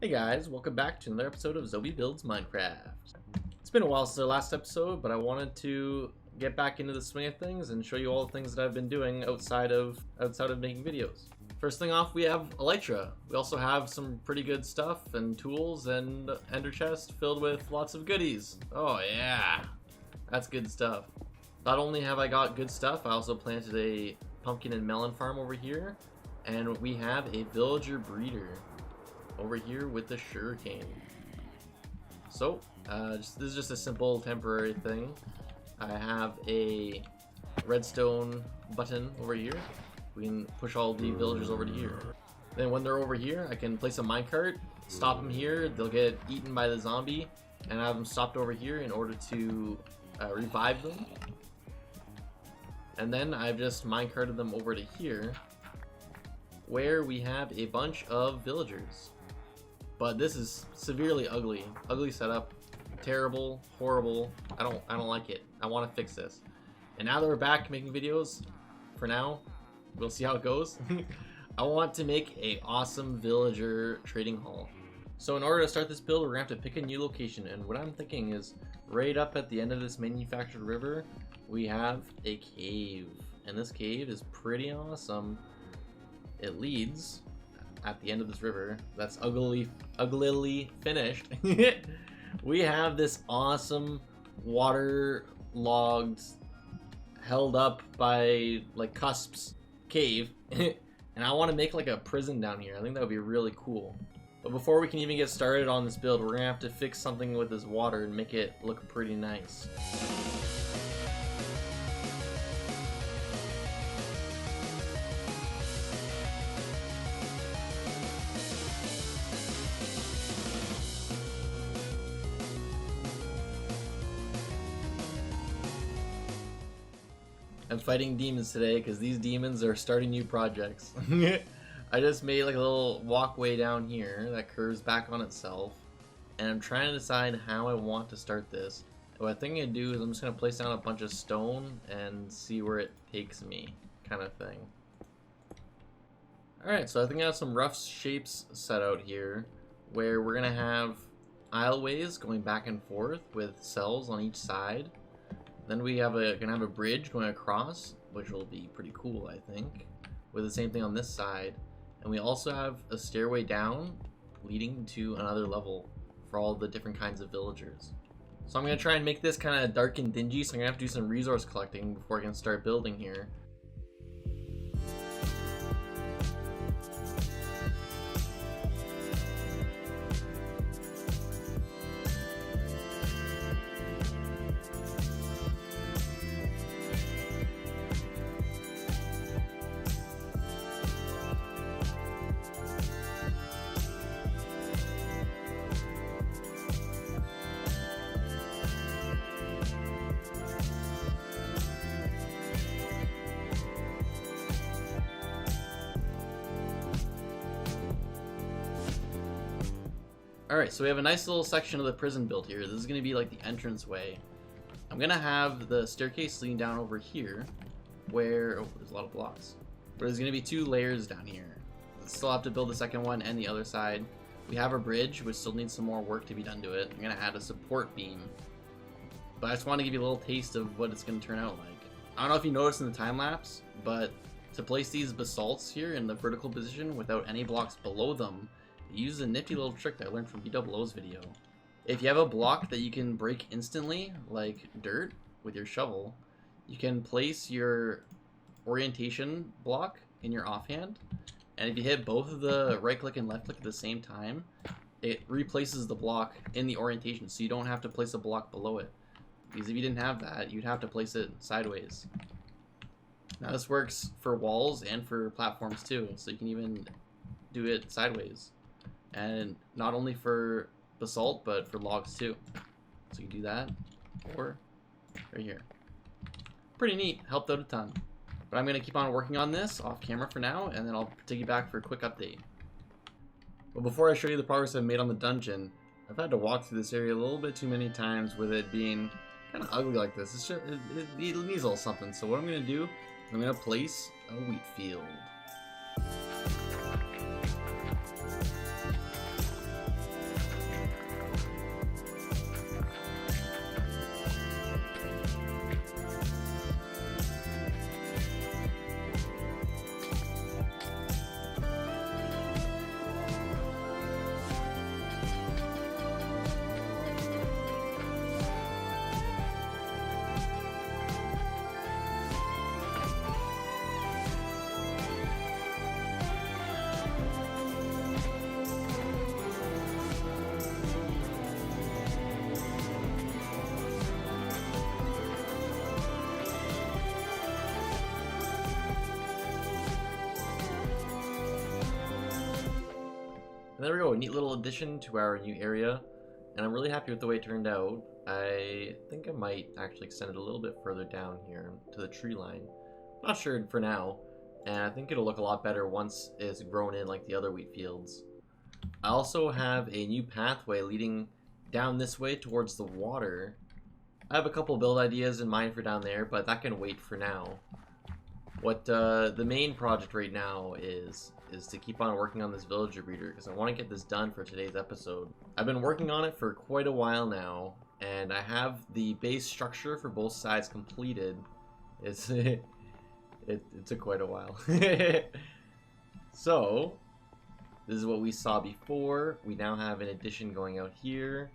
Hey guys, welcome back to another episode of Zoby Builds Minecraft. It's been a while since the last episode, but I wanted to get back into the swing of things and show you all the things that I've been doing outside of making videos. First thing off, we have Elytra. We also have some pretty good stuff and tools and ender chest filled with lots of goodies. Oh yeah, that's good stuff. Not only have I got good stuff, I also planted a pumpkin and melon farm over here, and we have a villager breeder over here with the sugarcane. So this is just a simple temporary thing. I have a redstone button over here. We can push all the villagers over to here. Then when they're over here, I can place a minecart, stop them here, they'll get eaten by the zombie, and have them stopped over here in order to revive them. And then I've just minecarted them over to here, where we have a bunch of villagers. But this is severely ugly setup, terrible, horrible. I don't like it. I want to fix this. And now that we're back making videos, for now, we'll see how it goes. I want to make a awesome villager trading hall. So in order to start this build, we're gonna have to pick a new location. And what I'm thinking is, right up at the end of this manufactured river, we have a cave. And this cave is pretty awesome. It leads at the end of this river that's uglily finished. We have this awesome water-logged, held up by like cusps cave. And I want to make like a prison down here. I think that would be really cool. But before we can even get started on this build, we're gonna have to fix something with this water and make it look pretty nice. I'm fighting demons today because these demons are starting new projects. I just made like a little walkway down here that curves back on itself, and I'm trying to decide how I want to start this. What I think I'm gonna do is I'm just gonna place down a bunch of stone and see where it takes me, kind of thing. Alright, so I think I have some rough shapes set out here where we're gonna have aisleways going back and forth with cells on each side. Then we have gonna have a bridge going across, which will be pretty cool, I think, with the same thing on this side. And we also have a stairway down leading to another level for all the different kinds of villagers. So I'm gonna try and make this kind of dark and dingy, so I'm gonna have to do some resource collecting before I can start building here. Alright, so we have a nice little section of the prison built here. This is going to be like the entrance way. I'm going to have the staircase leading down over here where... oh, there's a lot of blocks. But there's going to be two layers down here. Still have to build the second one and the other side. We have a bridge, which still needs some more work to be done to it. I'm going to add a support beam. But I just want to give you a little taste of what it's going to turn out like. I don't know if you noticed in the time lapse, but to place these basalts here in the vertical position without any blocks below them, use a nifty little trick that I learned from BWO's video. If you have a block that you can break instantly, like dirt, with your shovel, you can place your orientation block in your offhand, and if you hit both of the right click and left click at the same time, it replaces the block in the orientation, so you don't have to place a block below it. Because if you didn't have that, you'd have to place it sideways. Now this works for walls and for platforms too, so you can even do it sideways. And not only for basalt, but for logs too. So you can do that, or right here. Pretty neat, helped out a ton. But I'm gonna keep on working on this off camera for now, and then I'll take you back for a quick update. But before I show you the progress I've made on the dungeon, I've had to walk through this area a little bit too many times with it being kind of ugly like this. It's just, it needs a little something. So what I'm gonna do, I'm gonna place a wheat field. And there we go, a neat little addition to our new area. And I'm really happy with the way it turned out. I think I might actually extend it a little bit further down here to the tree line. Not sure for now. And I think it'll look a lot better once it's grown in like the other wheat fields. I also have a new pathway leading down this way towards the water. I have a couple build ideas in mind for down there, but that can wait for now. What the main project right now is to keep on working on this villager breeder, because I want to get this done for today's episode. I've been working on it for quite a while now, and I have the base structure for both sides completed. It took quite a while. So, this is what we saw before. We now have an addition going out here,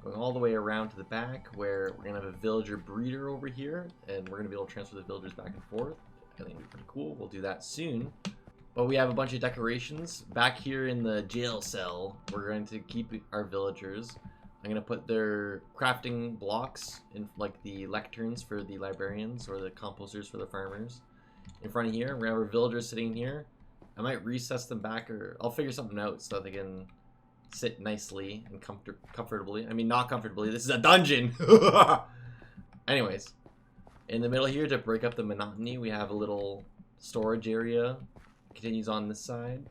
going all the way around to the back, where we're going to have a villager breeder over here, and we're going to be able to transfer the villagers back and forth. I think it'll be pretty cool. We'll do that soon. But we have a bunch of decorations. Back here in the jail cell, we're going to keep our villagers. I'm going to put their crafting blocks in, like the lecterns for the librarians or the composters for the farmers, in front of here. We're going to have our villagers sitting here. I might recess them back, or I'll figure something out so that they can sit nicely and comfortably. I mean, not comfortably. This is a dungeon! Anyways, in the middle here, to break up the monotony, we have a little storage area. It continues on this side.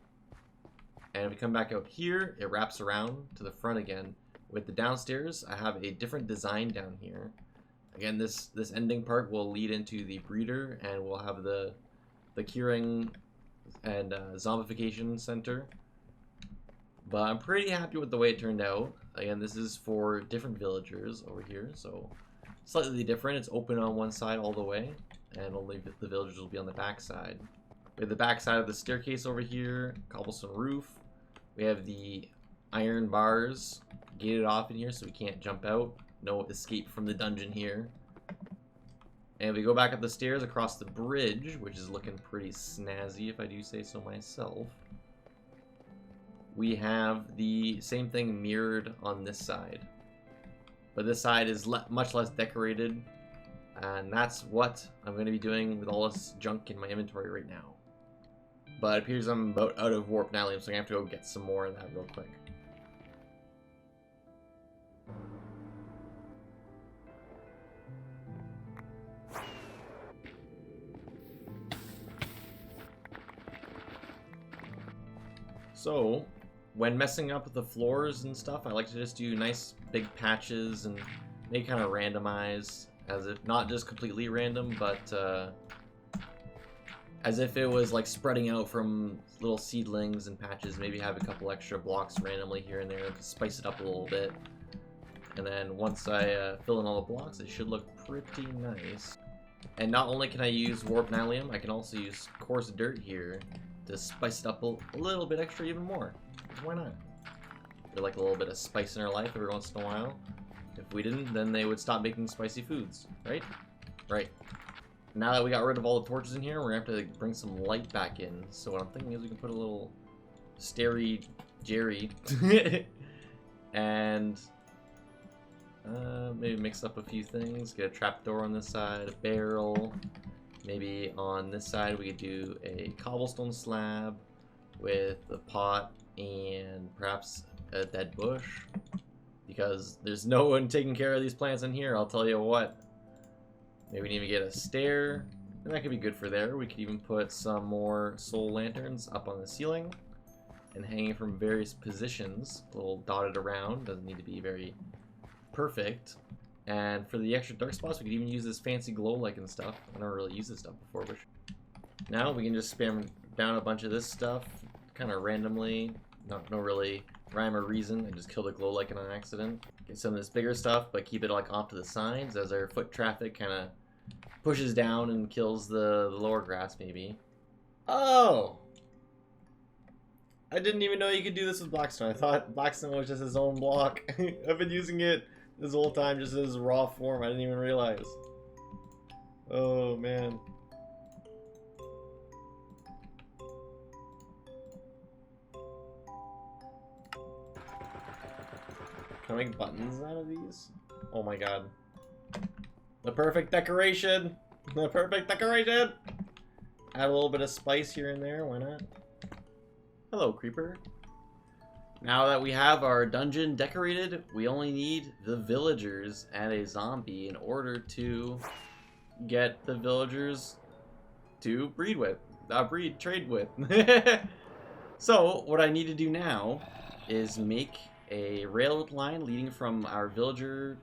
And if we come back out here, it wraps around to the front again. With the downstairs, I have a different design down here. Again, this ending part will lead into the breeder, and we'll have the curing and zombification center. But I'm pretty happy with the way it turned out. Again, this is for different villagers over here, so slightly different. It's open on one side all the way, and only the villagers will be on the back side. We have the back side of the staircase over here, cobblestone roof. We have the iron bars gated off in here so we can't jump out. No escape from the dungeon here. And we go back up the stairs across the bridge, which is looking pretty snazzy if I do say so myself. We have the same thing mirrored on this side. But this side is much less decorated. And that's what I'm going to be doing with all this junk in my inventory right now. But it appears I'm about out of warp nallium, so I'm going to have to go get some more of that real quick. So, when messing up with the floors and stuff, I like to just do nice big patches and make kind of randomize, as if not just completely random, but as if it was like spreading out from little seedlings and patches. Maybe have a couple extra blocks randomly here and there to spice it up a little bit. And then once I fill in all the blocks, it should look pretty nice. And not only can I use warp nallium, I can also use coarse dirt here to spice it up a little bit extra even more. Why not? We like a little bit of spice in our life every once in a while. If we didn't, then they would stop making spicy foods, right? Right. Now that we got rid of all the torches in here, we're going to have to bring some light back in. So what I'm thinking is we can put a little starry Jerry and maybe mix up a few things. Get a trapdoor on this side, a barrel. Maybe on this side we could do a cobblestone slab with a pot and perhaps a dead bush. Because there's no one taking care of these plants in here, I'll tell you what. Maybe we need to get a stair, and that could be good for there. We could even put some more soul lanterns up on the ceiling and hanging from various positions, a little dotted around. Doesn't need to be very perfect. And for the extra dark spots, we could even use this fancy glow light and stuff. I don't really use this stuff before, but now we can just spam down a bunch of this stuff kind of randomly. No really rhyme or reason. I just killed a glow light on accident. Get some of this bigger stuff, but keep it like off to the sides as our foot traffic kind of pushes down and kills the lower grass maybe. Oh! I didn't even know you could do this with Blackstone. I thought Blackstone was just his own block. I've been using it this whole time just as raw form. I didn't even realize. Oh man. Can I make buttons out of these? Oh my god. The perfect decoration! The perfect decoration! Add a little bit of spice here and there, why not? Hello, creeper. Now that we have our dungeon decorated, we only need the villagers and a zombie in order to get the villagers to trade with. So what I need to do now is make a rail line leading from our villager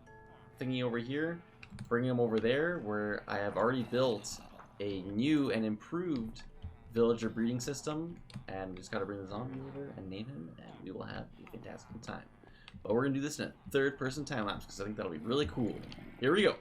thingy over here, bring them over there where I have already built a new and improved villager breeding system, and we just gotta bring the zombie over and name him, and we will have a fantastic time. But we're gonna do this in a third-person time lapse because I think that'll be really cool. Here we go.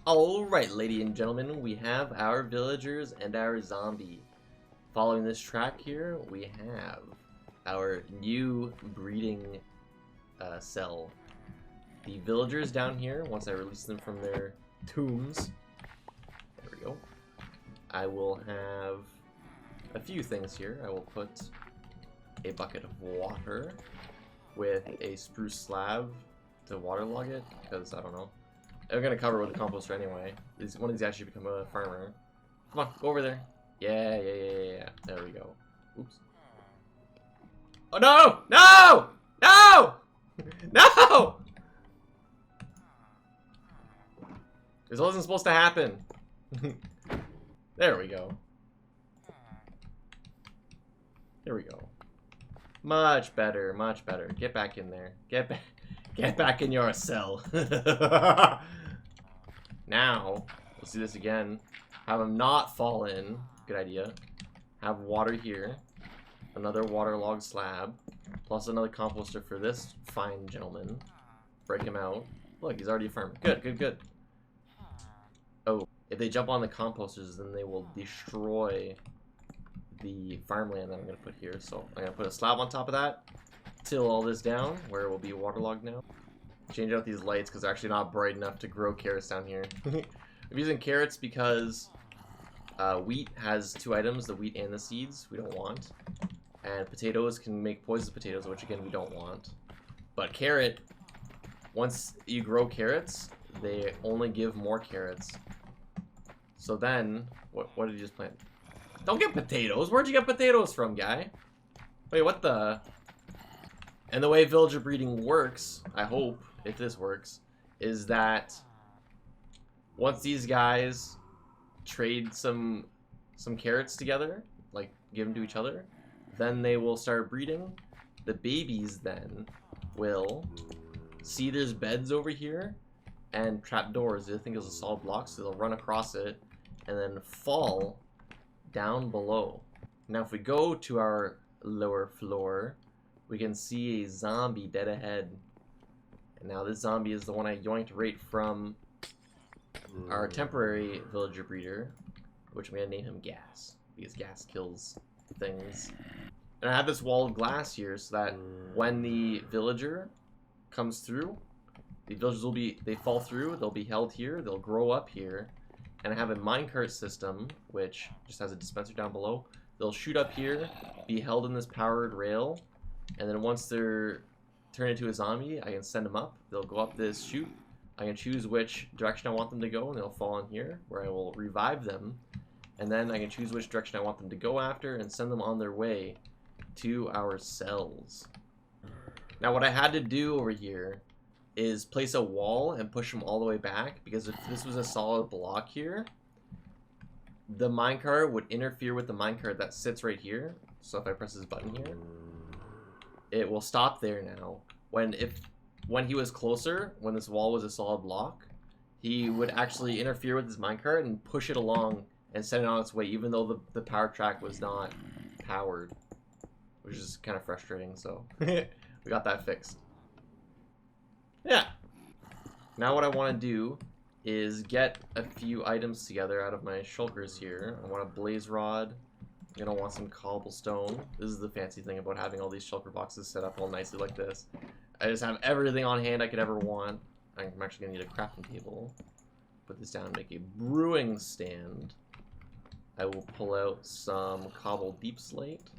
Alright, ladies and gentlemen, we have our villagers and our zombie. Following this track here, we have our new breeding cell. The villagers down here, once I release them from their tombs, there we go, I will have a few things here. I will put a bucket of water with a spruce slab to waterlog it, because I don't know. I'm gonna cover it with a composter anyway. One of these actually become a farmer. Come on, go over there. Yeah. There we go. Oops. Oh no! No! No! No! This wasn't supposed to happen. There we go. Here we go. Much better, much better. Get back in there. Get back in your cell. Now, let's do this again. Have them not fall in. Good idea. Have water here. Another waterlogged slab. Plus another composter for this fine gentleman. Break him out. Look, he's already a farmer. Good. Oh, if they jump on the composters, then they will destroy the farmland that I'm going to put here. So I'm going to put a slab on top of that. Till all this down, where it will be waterlogged now. Change out these lights because they're actually not bright enough to grow carrots down here. I'm using carrots because wheat has two items, the wheat and the seeds, we don't want. And potatoes can make poisonous potatoes, which again we don't want. But carrot, once you grow carrots, they only give more carrots. So then, what did you just plant? Don't get potatoes! Where'd you get potatoes from, guy? Wait, what the... And the way villager breeding works, I hope, if this works, is that once these guys trade some carrots together, like give them to each other, then they will start breeding. The babies then will see there's beds over here and trapdoors. I think it's a solid block, so they'll run across it and then fall down below. Now if we go to our lower floor, we can see a zombie dead ahead. And now this zombie is the one I yoinked right from our temporary villager breeder, which I'm gonna name him Gas, because gas kills things. And I have this wall of glass here so that when the villager comes through, the villagers will be, they fall through, they'll be held here, they'll grow up here. And I have a minecart system, which just has a dispenser down below. They'll shoot up here, be held in this powered rail, and then once they're turned into a zombie, I can send them up. They'll go up this chute. I can choose which direction I want them to go, and they'll fall in here, where I will revive them. And then I can choose which direction I want them to go after and send them on their way to our cells. Now what I had to do over here is place a wall and push them all the way back, because if this was a solid block here, the minecart would interfere with the minecart that sits right here. So if I press this button here, it will stop there now. When he was closer, when this wall was a solid block, he would actually interfere with his minecart and push it along and send it on its way, even though the power track was not powered, which is kind of frustrating. So we got that fixed. Yeah. Now what I want to do is get a few items together out of my shulkers here. I want a blaze rod. I'm gonna want some cobblestone. This is the fancy thing about having all these shulker boxes set up all nicely like this. I just have everything on hand I could ever want. I'm actually gonna need a crafting table. Put this down and make a brewing stand. I will pull out some cobble deep slate.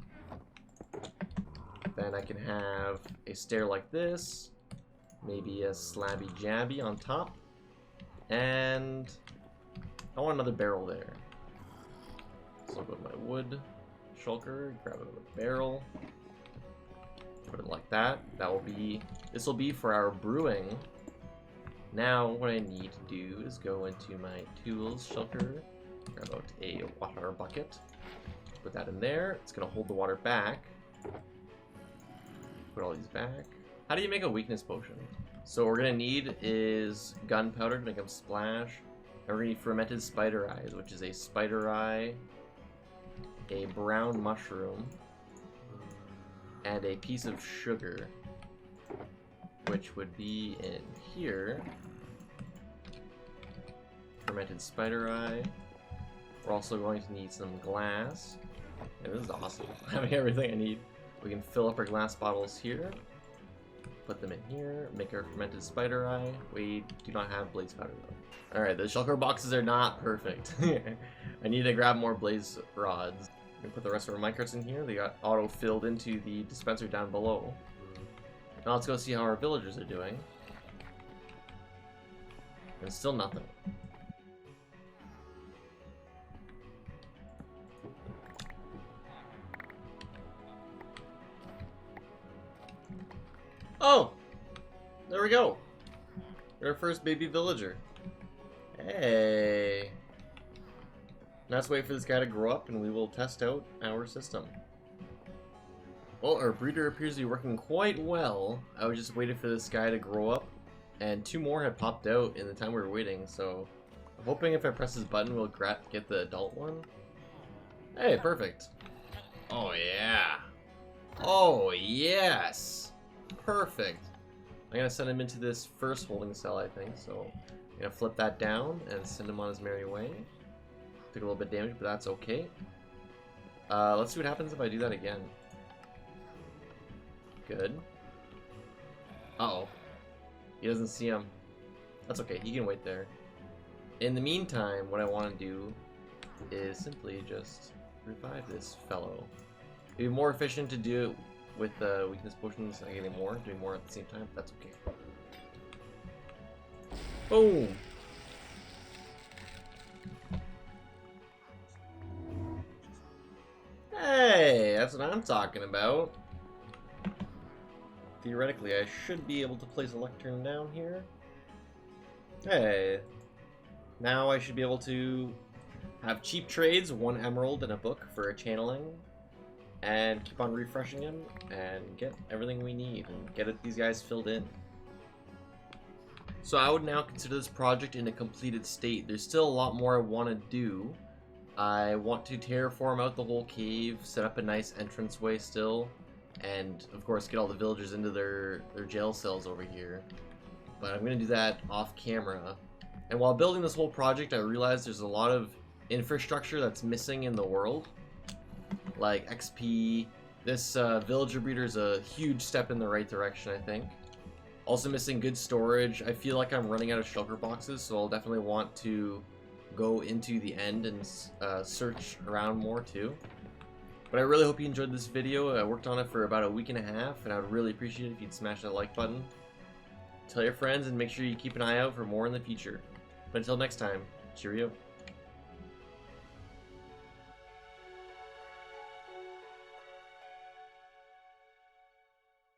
Then I can have a stair like this. Maybe a slabby jabby on top. And I want another barrel there. So I'll go to my wood shulker, grab another barrel, put it like that. This will be for our brewing. Now what I need to do is go into my tools shulker, grab out a water bucket, put that in there. It's gonna hold the water back. Put all these back. How do you make a weakness potion? So what we're gonna need is gunpowder to make them splash. And we're gonna need fermented spider eyes, which is a spider eye, a brown mushroom, and a piece of sugar, which would be in here. Fermented spider eye. We're also going to need some glass. And this is awesome, having everything I need. We can fill up our glass bottles here. Put them in here, make our fermented spider eye. We do not have blaze powder though. Alright, the shulker boxes are not perfect. I need to grab more blaze rods. I'm gonna put the rest of our minecarts in here. They got auto filled into the dispenser down below. Now let's go see how our villagers are doing. And still nothing. Oh! There we go! You're our first baby villager. Hey! Now let's wait for this guy to grow up and we will test out our system. Well, our breeder appears to be working quite well. I was just waiting for this guy to grow up, and 2 more had popped out in the time we were waiting, so I'm hoping if I press this button we'll get the adult one. Hey, perfect. Oh yeah! Oh yes! Perfect. I'm gonna send him into this first holding cell, I think. So I'm gonna flip that down and send him on his merry way. Took a little bit of damage, but that's okay. Let's see what happens if I do that again. Good. Uh-oh. He doesn't see him. That's okay, he can wait there. In the meantime, what I want to do is simply just revive this fellow. It'd be more efficient to do it with weakness potions, getting more, doing more at the same time. That's okay. Boom! Hey, that's what I'm talking about. Theoretically, I should be able to place a lectern down here. Hey. Now I should be able to have cheap trades, 1 emerald and a book for a channeling, and keep on refreshing him and get everything we need and get these guys filled in. So I would now consider this project in a completed state. There's still a lot more I want to do. I want to terraform out the whole cave, set up a nice entranceway still, and of course get all the villagers into their jail cells over here. But I'm going to do that off camera. And while building this whole project, I realized there's a lot of infrastructure that's missing in the world. Like XP. This villager breeder is a huge step in the right direction, I think. Also missing good storage. I feel like I'm running out of shulker boxes, so I'll definitely want to go into the end and search around more too. But I really hope you enjoyed this video. I worked on it for about a week and a half, and I would really appreciate it if you'd smash that like button. Tell your friends and make sure you keep an eye out for more in the future. But until next time, cheerio.